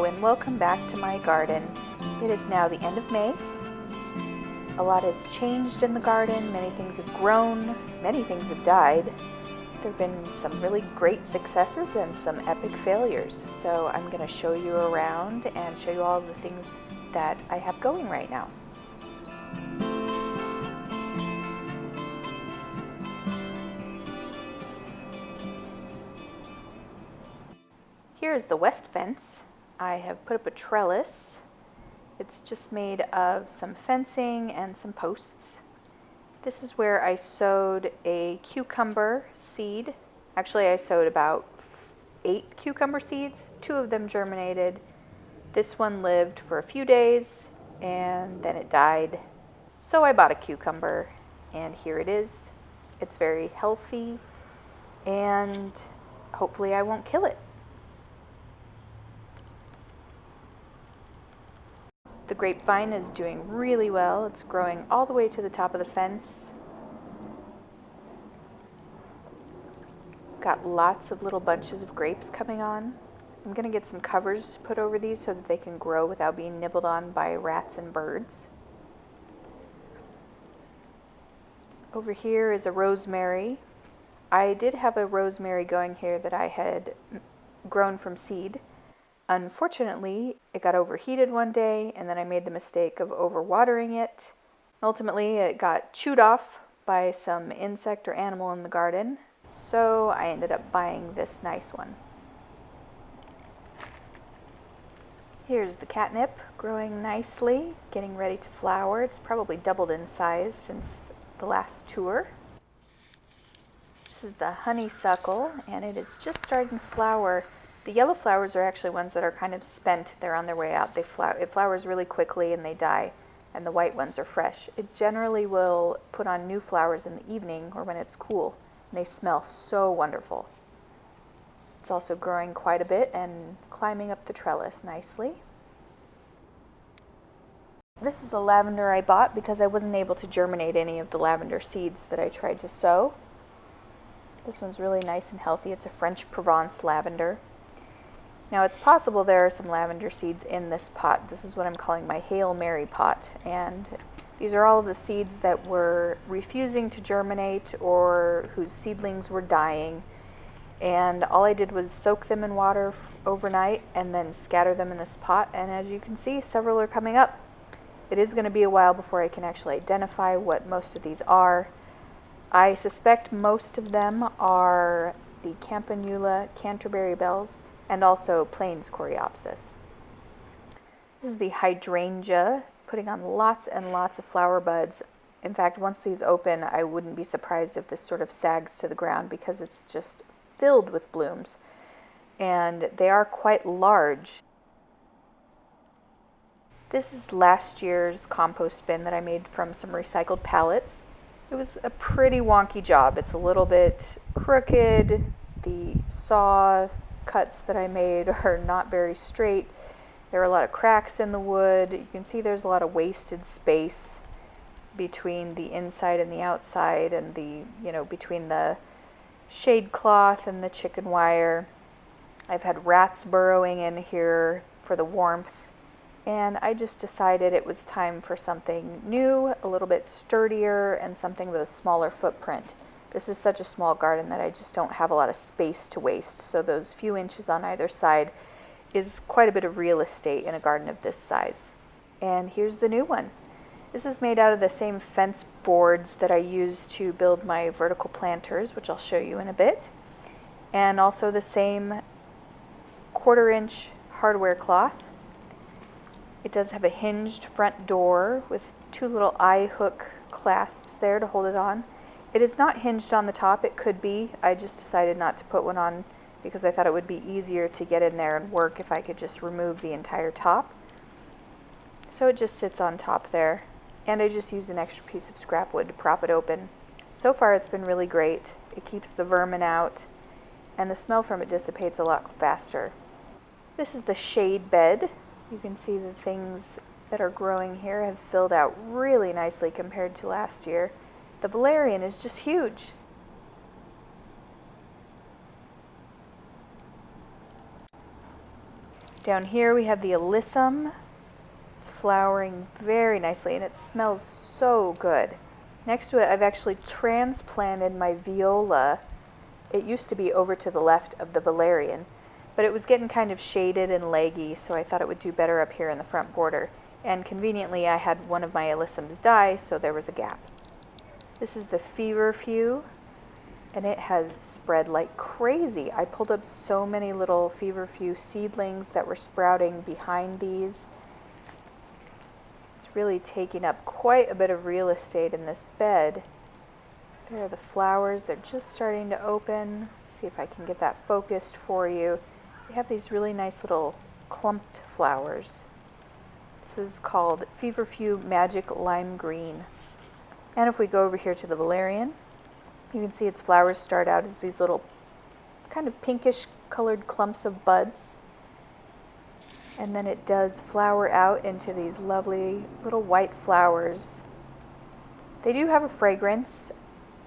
Hello and welcome back to my garden. It is now the end of May. A lot has changed in the garden. Many things have grown, many things have died. There have been some really great successes and some epic failures. So I'm going to show you around and show you all the things that I have going right now. Here is the west fence. I have put up a trellis. It's just made of some fencing and some posts. This is where I sowed a cucumber seed. Actually, I sowed about 8 cucumber seeds. 2 of them germinated. This one lived for a few days and then it died. So I bought a cucumber and here it is. It's very healthy and hopefully I won't kill it. The grapevine is doing really well. It's growing all the way to the top of the fence. Got lots of little bunches of grapes coming on. I'm going to get some covers put over these so that they can grow without being nibbled on by rats and birds. Over here is a rosemary. I did have a rosemary going here that I had grown from seed. Unfortunately, it got overheated one day and then I made the mistake of overwatering it. Ultimately, it got chewed off by some insect or animal in the garden, so I ended up buying this nice one. Here's the catnip growing nicely, getting ready to flower. It's probably doubled in size since the last tour. This is the honeysuckle and it is just starting to flower. The yellow flowers are actually ones that are kind of spent. They're on their way out. It flowers really quickly and they die, and the white ones are fresh. It generally will put on new flowers in the evening or when it's cool, and they smell so wonderful. It's also growing quite a bit and climbing up the trellis nicely. This is the lavender I bought because I wasn't able to germinate any of the lavender seeds that I tried to sow. This one's really nice and healthy. It's a French Provence lavender. Now it's possible there are some lavender seeds in this pot. This is what I'm calling my Hail Mary pot, and these are all of the seeds that were refusing to germinate or whose seedlings were dying, and all I did was soak them in water overnight and then scatter them in this pot, and as you can see, several are coming up. It is going to be a while before I can actually identify what most of these are. I suspect most of them are the Campanula Canterbury bells and also Plains Coreopsis. This is the Hydrangea, putting on lots and lots of flower buds. In fact, once these open, I wouldn't be surprised if this sort of sags to the ground because it's just filled with blooms. And they are quite large. This is last year's compost bin that I made from some recycled pallets. It was a pretty wonky job. It's a little bit crooked. The saw cuts that I made are not very straight. There are a lot of cracks in the wood. You can see there's a lot of wasted space between the inside and the outside, and between the shade cloth and the chicken wire. I've had rats burrowing in here for the warmth, and I just decided it was time for something new, a little bit sturdier, and something with a smaller footprint. This is such a small garden that I just don't have a lot of space to waste, so those few inches on either side is quite a bit of real estate in a garden of this size. And here's the new one. This is made out of the same fence boards that I use to build my vertical planters, which I'll show you in a bit, and also the same 1/4-inch hardware cloth. It does have a hinged front door with 2 little eye hook clasps there to hold it on. It is not hinged on the top. It could be. I just decided not to put one on because I thought it would be easier to get in there and work if I could just remove the entire top. So it just sits on top there. And I just used an extra piece of scrap wood to prop it open. So far it's been really great. It keeps the vermin out and the smell from it dissipates a lot faster. This is the shade bed. You can see the things that are growing here have filled out really nicely compared to last year. The valerian is just huge. Down here we have the alyssum. It's flowering very nicely and it smells so good. Next to it I've actually transplanted my viola. It used to be over to the left of the valerian, but it was getting kind of shaded and leggy, so I thought it would do better up here in the front border. And conveniently I had one of my alyssums die, so there was a gap. This is the Feverfew, and it has spread like crazy. I pulled up so many little Feverfew seedlings that were sprouting behind these. It's really taking up quite a bit of real estate in this bed. There are the flowers, they're just starting to open. See if I can get that focused for you. They have these really nice little clumped flowers. This is called Feverfew Magic Lime Green. And if we go over here to the valerian, you can see its flowers start out as these little kind of pinkish colored clumps of buds. And then it does flower out into these lovely little white flowers. They do have a fragrance.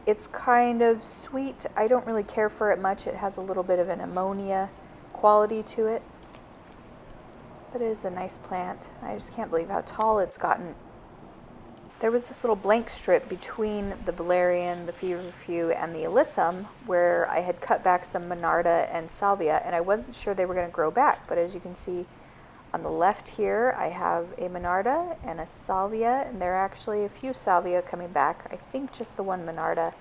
It's kind of sweet. I don't really care for it much. It has a little bit of an ammonia quality to it. But it is a nice plant. I just can't believe how tall it's gotten. There was this little blank strip between the valerian, the feverfew, and the alyssum where I had cut back some monarda and salvia, and I wasn't sure they were going to grow back. But as you can see on the left here, I have a monarda and a salvia, and there are actually a few salvia coming back. I think just the one monarda.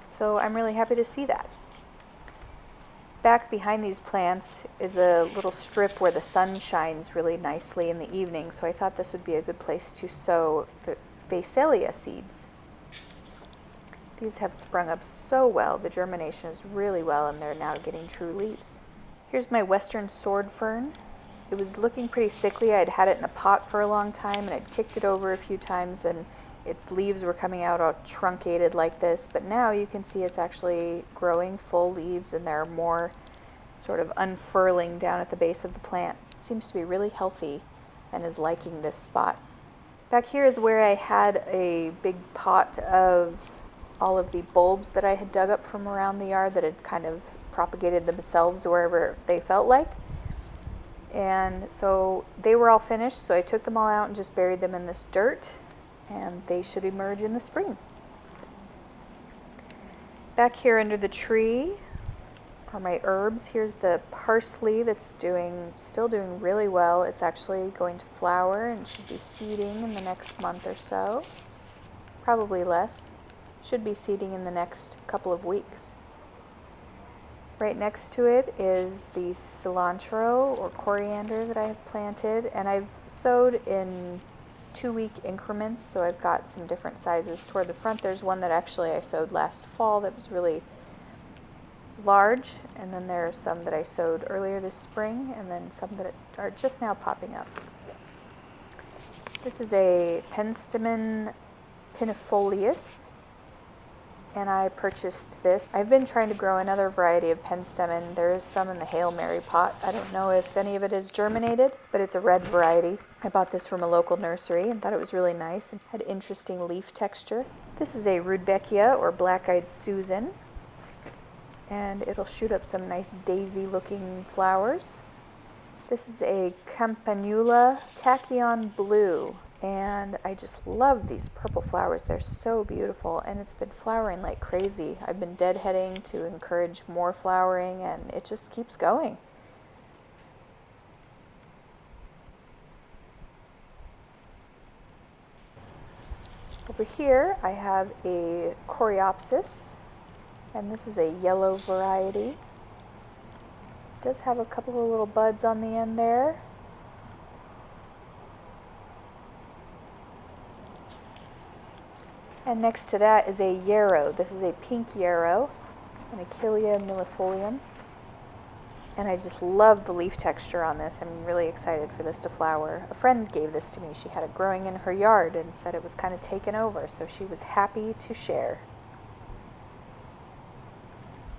So I'm really happy to see that. Back behind these plants is a little strip where the sun shines really nicely in the evening, so I thought this would be a good place to sow phacelia seeds. These have sprung up so well. The germination is really well, and they're now getting true leaves. Here's my western sword fern. It was looking pretty sickly. I'd had it in a pot for a long time, and I'd kicked it over a few times, and its leaves were coming out all truncated like this, but now you can see it's actually growing full leaves, and there are more sort of unfurling down at the base of the plant. It seems to be really healthy and is liking this spot. Back here is where I had a big pot of all of the bulbs that I had dug up from around the yard that had kind of propagated themselves wherever they felt like. And so they were all finished, so I took them all out and just buried them in this dirt, and they should emerge in the spring. Back here under the tree are my herbs. Here's the parsley that's still doing really well. It's actually going to flower and should be seeding in the next month or so. Probably less. Should be seeding in the next couple of weeks. Right next to it is the cilantro or coriander that I have planted, and I've sowed in 2-week increments, so I've got some different sizes. Toward the front there's one that actually I sowed last fall that was really large, and then there are some that I sowed earlier this spring, and then some that are just now popping up. This is a Penstemon pinifolius, and I purchased this. I've been trying to grow another variety of penstemon. There is some in the Hail Mary pot. I don't know if any of it is germinated, but it's a red variety. I bought this from a local nursery and thought it was really nice and had interesting leaf texture. This is a Rudbeckia or black-eyed Susan, and it'll shoot up some nice daisy-looking flowers. This is a Campanula Tachyon Blue, and I just love these purple flowers. They're so beautiful, and it's been flowering like crazy. I've been deadheading to encourage more flowering, and it just keeps going. Over here I have a Coreopsis, and this is a yellow variety. It does have a couple of little buds on the end there. And next to that is a yarrow. This is a pink yarrow, an Achillea millefolium. And I just love the leaf texture on this. I'm really excited for this to flower. A friend gave this to me. She had it growing in her yard and said it was kind of taken over, so she was happy to share.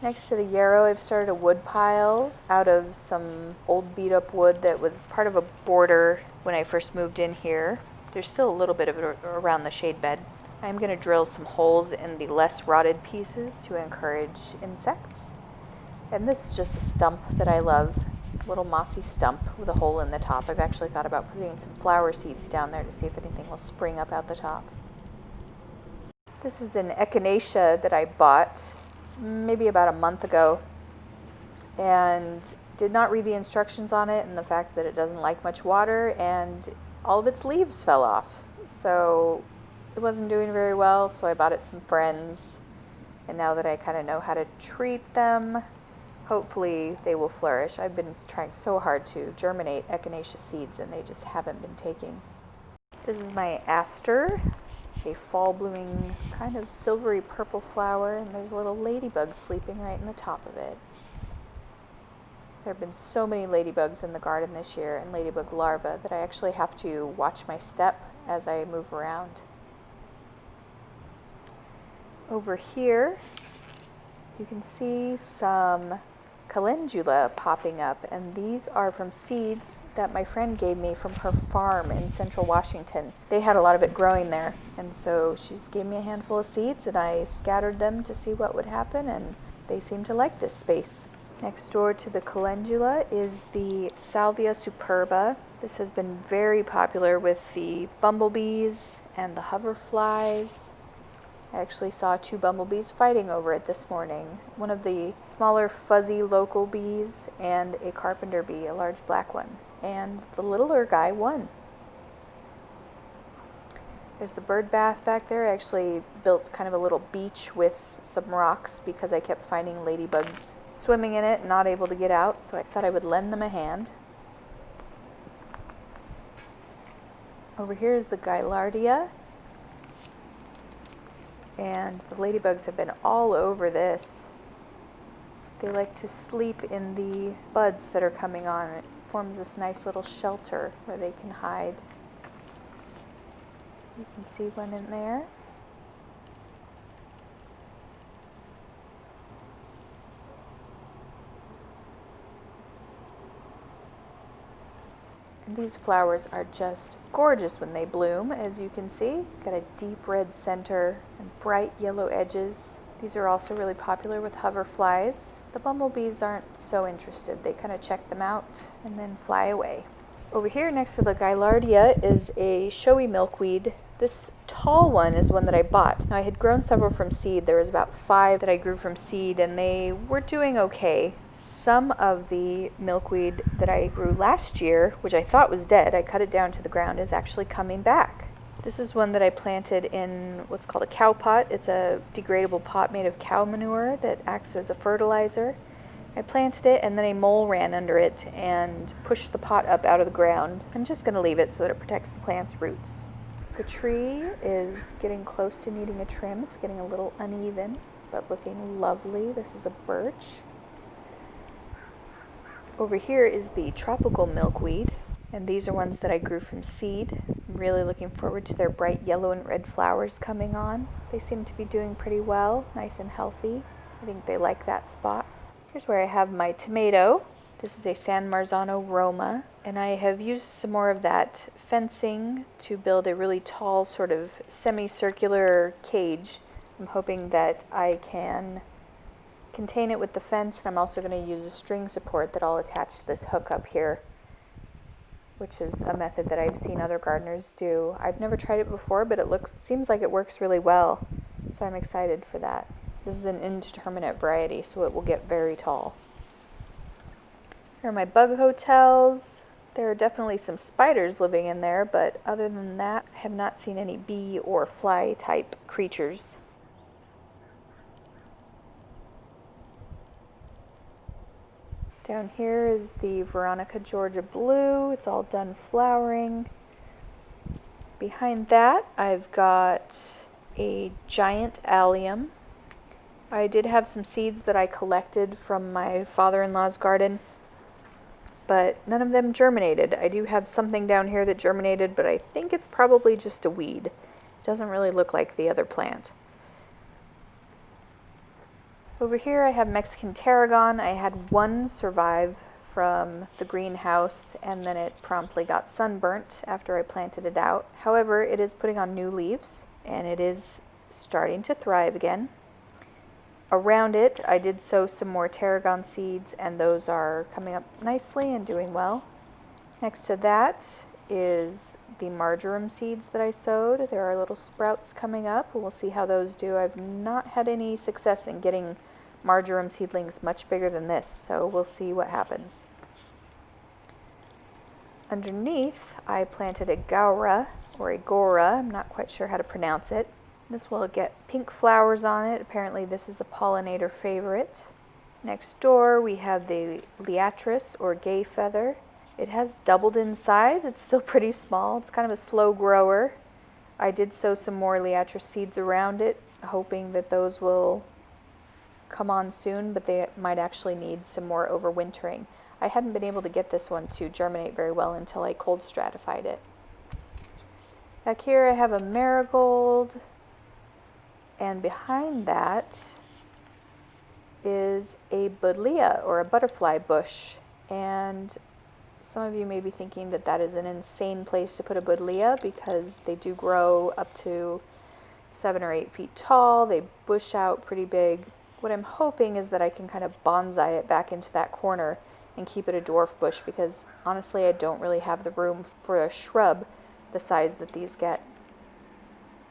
Next to the yarrow, I've started a wood pile out of some old beat up wood that was part of a border when I first moved in here. There's still a little bit of it around the shade bed. I'm going to drill some holes in the less rotted pieces to encourage insects. And this is just a stump that I love. It's a little mossy stump with a hole in the top. I've actually thought about putting some flower seeds down there to see if anything will spring up out the top. This is an echinacea that I bought maybe about a month ago and did not read the instructions on it, and the fact that it doesn't like much water, and all of its leaves fell off. So it wasn't doing very well, so I bought it some friends, and now that I kind of know how to treat them, hopefully they will flourish. I've been trying so hard to germinate echinacea seeds and they just haven't been taking. This is my aster, a fall blooming kind of silvery purple flower, and there's a little ladybug sleeping right in the top of it. There have been so many ladybugs in the garden this year, and ladybug larvae, that I actually have to watch my step as I move around. Over here, you can see some calendula popping up, and these are from seeds that my friend gave me from her farm in central Washington. They had a lot of it growing there, and so she just gave me a handful of seeds, and I scattered them to see what would happen, and they seem to like this space. Next door to the calendula is the Salvia superba. This has been very popular with the bumblebees and the hoverflies. I actually saw 2 bumblebees fighting over it this morning. One of the smaller fuzzy local bees and a carpenter bee, a large black one. And the littler guy won. There's the bird bath back there. I actually built kind of a little beach with some rocks because I kept finding ladybugs swimming in it and not able to get out, so I thought I would lend them a hand. Over here is the Gaillardia, and the ladybugs have been all over this. They like to sleep in the buds that are coming on. It forms this nice little shelter where they can hide. You can see one in there. And these flowers are just gorgeous when they bloom, as you can see. Got a deep red center and bright yellow edges. These are also really popular with hoverflies. The bumblebees aren't so interested. They kind of check them out and then fly away. Over here next to the Gaillardia is a showy milkweed. This tall one is one that I bought. Now, I had grown several from seed. There was about 5 that I grew from seed, and they were doing okay. Some of the milkweed that I grew last year, which I thought was dead, I cut it down to the ground, is actually coming back. This is one that I planted in what's called a cow pot. It's a degradable pot made of cow manure that acts as a fertilizer. I planted it, and then a mole ran under it and pushed the pot up out of the ground. I'm just going to leave it so that it protects the plant's roots. The tree is getting close to needing a trim. It's getting a little uneven, but looking lovely. This is a birch. Over here is the tropical milkweed, and these are ones that I grew from seed. I'm really looking forward to their bright yellow and red flowers coming on. They seem to be doing pretty well, nice and healthy. I think they like that spot. Here's where I have my tomato. This is a San Marzano Roma, and I have used some more of that fencing to build a really tall sort of semicircular cage. I'm hoping that I can contain it with the fence, and I'm also going to use a string support that I'll attach to this hook up here, which is a method that I've seen other gardeners do. I've never tried it before, but it seems like it works really well, so I'm excited for that. This is an indeterminate variety, so it will get very tall. Here are my bug hotels. There are definitely some spiders living in there, but other than that, I have not seen any bee or fly type creatures. Down here is the Veronica Georgia Blue. It's all done flowering. Behind that, I've got a giant allium. I did have some seeds that I collected from my father-in-law's garden, but none of them germinated. I do have something down here that germinated, but I think it's probably just a weed. It doesn't really look like the other plant. Over here I have Mexican tarragon. I had one survive from the greenhouse, and then it promptly got sunburnt after I planted it out. However, it is putting on new leaves, and it is starting to thrive again. Around it, I did sow some more tarragon seeds, and those are coming up nicely and doing well. Next to that is the marjoram seeds that I sowed. There are little sprouts coming up. We'll see how those do. I've not had any success in getting marjoram seedlings much bigger than this, so we'll see what happens. Underneath, I planted a gaura, or a gora, I'm not quite sure how to pronounce it. This will get pink flowers on it. Apparently this is a pollinator favorite. Next door we have the Liatris, or Gayfeather. It has doubled in size. It's still pretty small. It's kind of a slow grower. I did sow some more Liatris seeds around it, hoping that those will come on soon, but they might actually need some more overwintering. I hadn't been able to get this one to germinate very well until I cold stratified it. Back here I have a marigold, and behind that is a buddleia, or a butterfly bush. And some of you may be thinking that that is an insane place to put a buddleia because they do grow up to 7 or 8 feet tall. They bush out pretty big. What I'm hoping is that I can kind of bonsai it back into that corner and keep it a dwarf bush, because honestly I don't really have the room for a shrub the size that these get.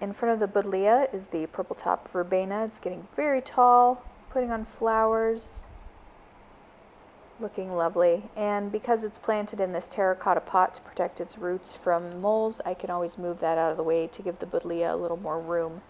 In front of the buddleia is the purple top verbena. It's getting very tall, putting on flowers, looking lovely. And because it's planted in this terracotta pot to protect its roots from moles, I can always move that out of the way to give the buddleia a little more room.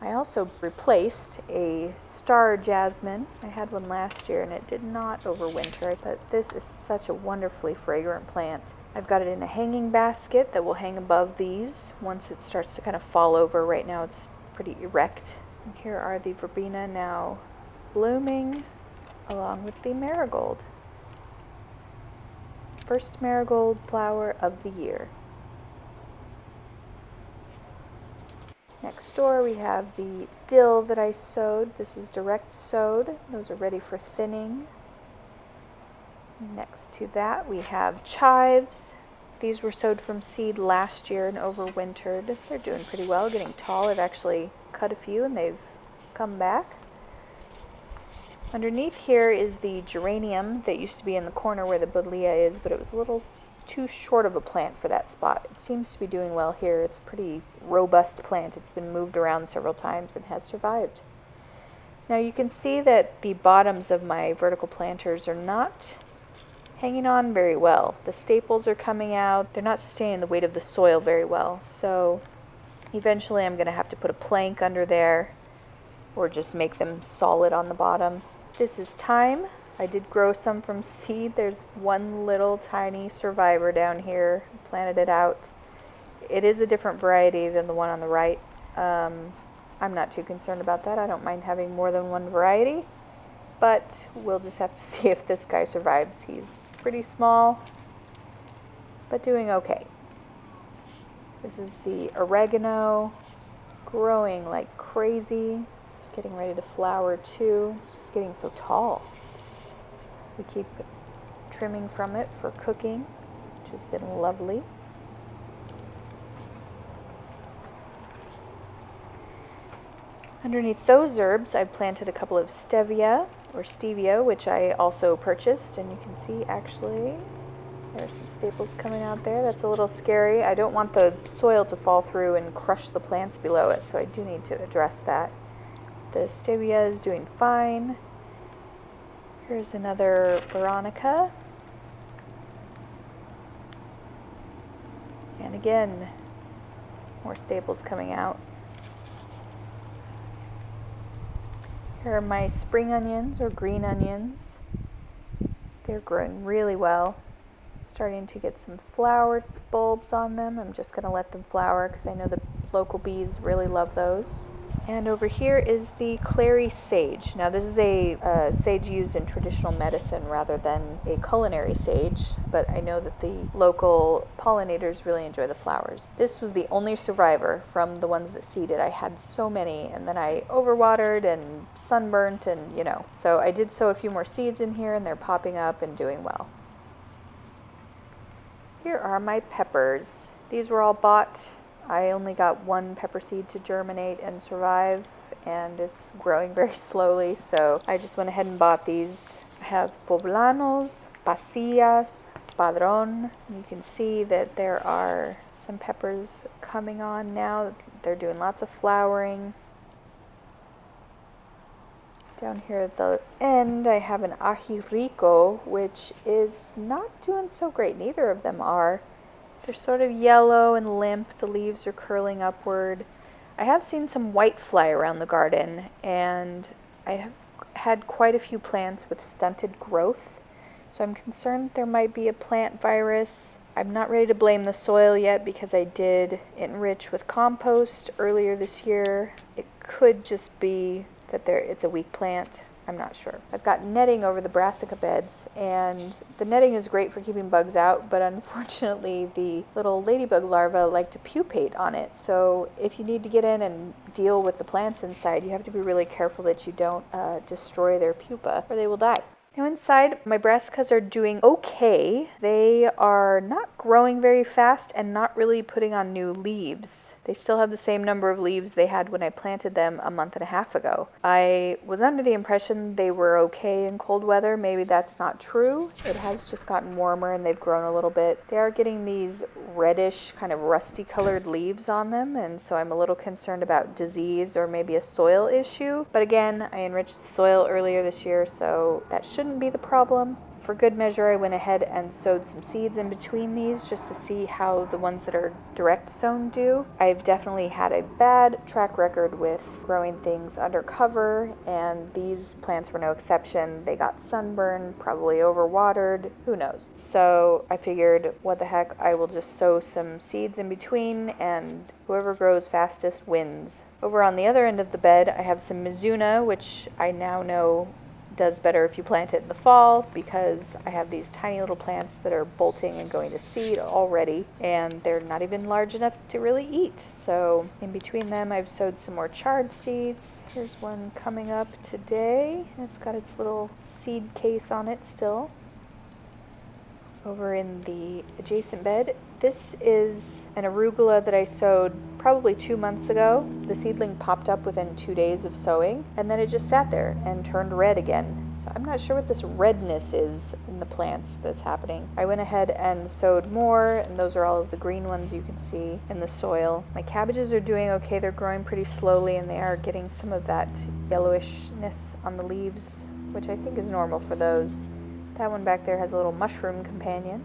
I also replaced a star jasmine. I had one last year and it did not overwinter, but this is such a wonderfully fragrant plant. I've got it in a hanging basket that will hang above these once it starts to kind of fall over. Right now it's pretty erect. And here are the verbena now blooming along with the marigold. First marigold flower of the year. Next door we have the dill that I sowed. This was direct sowed. Those are ready for thinning. Next to that we have chives. These were sowed from seed last year and overwintered. They're doing pretty well, getting tall. I've actually cut a few and they've come back. Underneath here is the geranium that used to be in the corner where the buddleia is, but it was a little too short of a plant for that spot. It seems to be doing well here. It's a pretty robust plant. It's been moved around several times and has survived. Now you can see that the bottoms of my vertical planters are not hanging on very well. The staples are coming out. They're not sustaining the weight of the soil very well. So eventually I'm going to have to put a plank under there or just make them solid on the bottom. This is thyme. I did grow some from seed. There's one little tiny survivor down here. I planted it out. It is a different variety than the one on the right. I'm not too concerned about that. I don't mind having more than one variety, but we'll just have to see if this guy survives. He's pretty small, but doing okay. This is the oregano, growing like crazy. It's getting ready to flower too. It's just getting so tall. We keep trimming from it for cooking, which has been lovely. Underneath those herbs, I've planted a couple of stevia, or stevia, which I also purchased, and you can see actually there's some staples coming out there. That's a little scary. I don't want the soil to fall through and crush the plants below it, so I do need to address that. The stevia is doing fine. Here's another veronica. And again, more staples coming out. Here are my spring onions, or green onions. They're growing really well. Starting to get some flower bulbs on them. I'm just going to let them flower because I know the local bees really love those. And over here is the Clary Sage. Now this is a sage used in traditional medicine rather than a culinary sage, but I know that the local pollinators really enjoy the flowers. This was the only survivor from the ones that seeded. I had so many, and then I overwatered and sunburnt and, you know. So I did sow a few more seeds in here, and they're popping up and doing well. Here are my peppers. These were all bought. I only got one pepper seed to germinate and survive, and it's growing very slowly, so I just went ahead and bought these. I have poblanos, pasillas, padron. You can see that there are some peppers coming on now. They're doing lots of flowering. Down here at the end, I have an ají rico, which is not doing so great. Neither of them are. They're sort of yellow and limp. The leaves are curling upward. I have seen some whitefly around the garden, and I have had quite a few plants with stunted growth. So I'm concerned there might be a plant virus. I'm not ready to blame the soil yet because I did enrich with compost earlier this year. It could just be that it's a weak plant. I'm not sure. I've got netting over the brassica beds, and the netting is great for keeping bugs out, but unfortunately the little ladybug larvae like to pupate on it. So if you need to get in and deal with the plants inside, you have to be really careful that you don't destroy their pupa or they will die. Now inside, my brassicas are doing okay. They are not growing very fast and not really putting on new leaves. They still have the same number of leaves they had when I planted them a month and a half ago. I was under the impression they were okay in cold weather. Maybe that's not true. It has just gotten warmer and they've grown a little bit. They are getting these reddish, kind of rusty colored leaves on them, and so I'm a little concerned about disease or maybe a soil issue. But again, I enriched the soil earlier this year, so that shouldn't be the problem. For good measure, I went ahead and sowed some seeds in between these just to see how the ones that are direct sown do. I've definitely had a bad track record with growing things under cover, and these plants were no exception. They got sunburned, probably overwatered, who knows. So I figured, what the heck, I will just sow some seeds in between, and whoever grows fastest wins. Over on the other end of the bed, I have some Mizuna, which I now know does better if you plant it in the fall, because I have these tiny little plants that are bolting and going to seed already, and they're not even large enough to really eat. So in between them, I've sowed some more chard seeds. Here's one coming up today. It's got its little seed case on it still. Over in the adjacent bed, this is an arugula that I sowed probably 2 months ago. The seedling popped up within 2 days of sowing, and then it just sat there and turned red again. So I'm not sure what this redness is in the plants that's happening. I went ahead and sowed more, and those are all of the green ones you can see in the soil. My cabbages are doing okay. They're growing pretty slowly, and they are getting some of that yellowishness on the leaves, which I think is normal for those. That one back there has a little mushroom companion.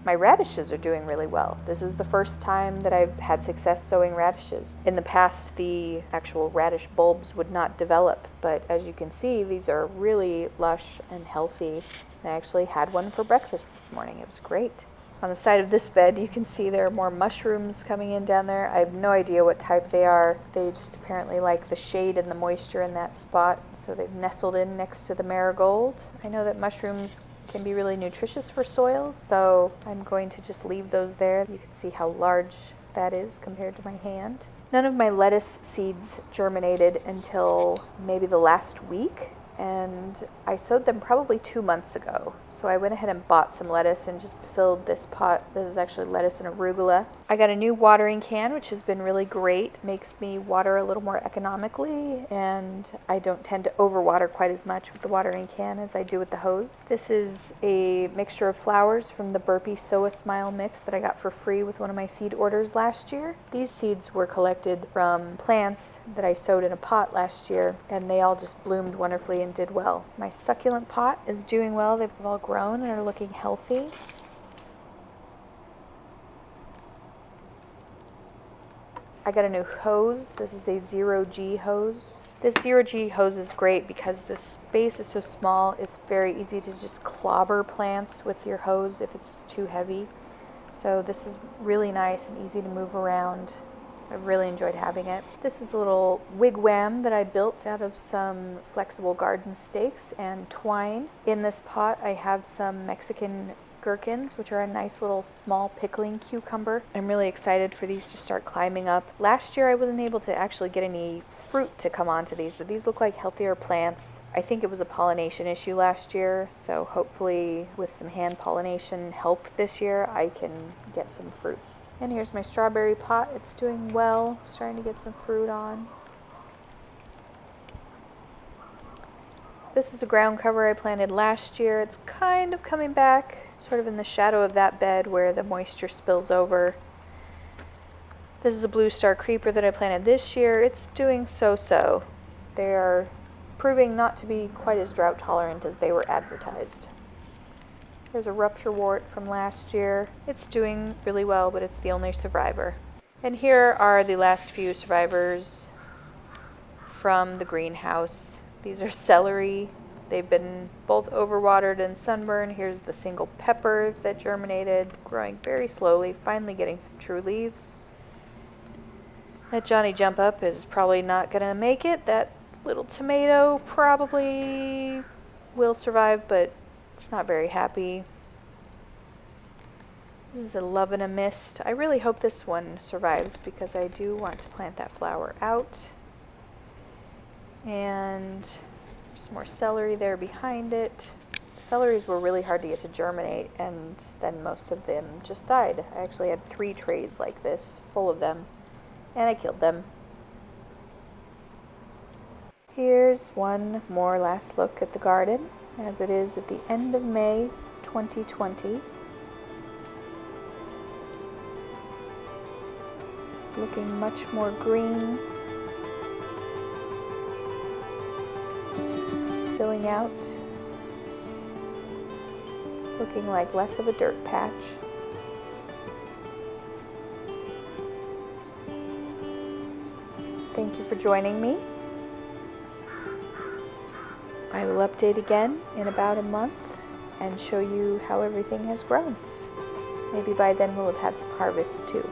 My radishes are doing really well. This is the first time that I've had success sowing radishes. In the past, the actual radish bulbs would not develop, but as you can see, these are really lush and healthy. I actually had one for breakfast this morning. It was great. On the side of this bed, you can see there are more mushrooms coming in down there. I have no idea what type they are. They just apparently like the shade and the moisture in that spot, so they've nestled in next to the marigold. I know that mushrooms can be really nutritious for soils, so I'm going to just leave those there. You can see how large that is compared to my hand. None of my lettuce seeds germinated until maybe the last week, and I sowed them probably 2 months ago. So I went ahead and bought some lettuce and just filled this pot. This is actually lettuce and arugula. I got a new watering can, which has been really great. Makes me water a little more economically, and I don't tend to overwater quite as much with the watering can as I do with the hose. This is a mixture of flowers from the Burpee Sow a Smile mix that I got for free with one of my seed orders last year. These seeds were collected from plants that I sowed in a pot last year, and they all just bloomed wonderfully and did well. My succulent pot is doing well. They've all grown and are looking healthy. I got a new hose. This is a 0G hose. This 0G hose is great because the space is so small. It's very easy to just clobber plants with your hose if it's too heavy. So this is really nice and easy to move around. I've really enjoyed having it. This is a little wigwam that I built out of some flexible garden stakes and twine. In this pot I have some Mexican gherkins, which are a nice little small pickling cucumber. I'm really excited for these to start climbing up. Last year I wasn't able to actually get any fruit to come onto these, but these look like healthier plants. I think it was a pollination issue last year, so hopefully with some hand pollination help this year I can get some fruits. And here's my strawberry pot. It's doing well, starting to get some fruit on. This is a ground cover I planted last year. It's kind of coming back, sort of in the shadow of that bed where the moisture spills over. This is a blue star creeper that I planted this year. It's doing so-so. They are proving not to be quite as drought tolerant as they were advertised. There's a rupture wart from last year. It's doing really well, but it's the only survivor. And here are the last few survivors from the greenhouse. These are celery. They've been both overwatered and sunburned. Here's the single pepper that germinated, growing very slowly, finally getting some true leaves. That Johnny Jump Up is probably not going to make it. That little tomato probably will survive, but it's not very happy. This is a Love in a Mist. I really hope this one survives because I do want to plant that flower out. And some more celery there behind it. Celeries were really hard to get to germinate, and then most of them just died. I actually had 3 trays like this full of them, and I killed them. Here's one more last look at the garden as it is at the end of May 2020. Looking much more green. Filling out, looking like less of a dirt patch. Thank you for joining me. I will update again in about a month and show you how everything has grown. Maybe by then we'll have had some harvest too.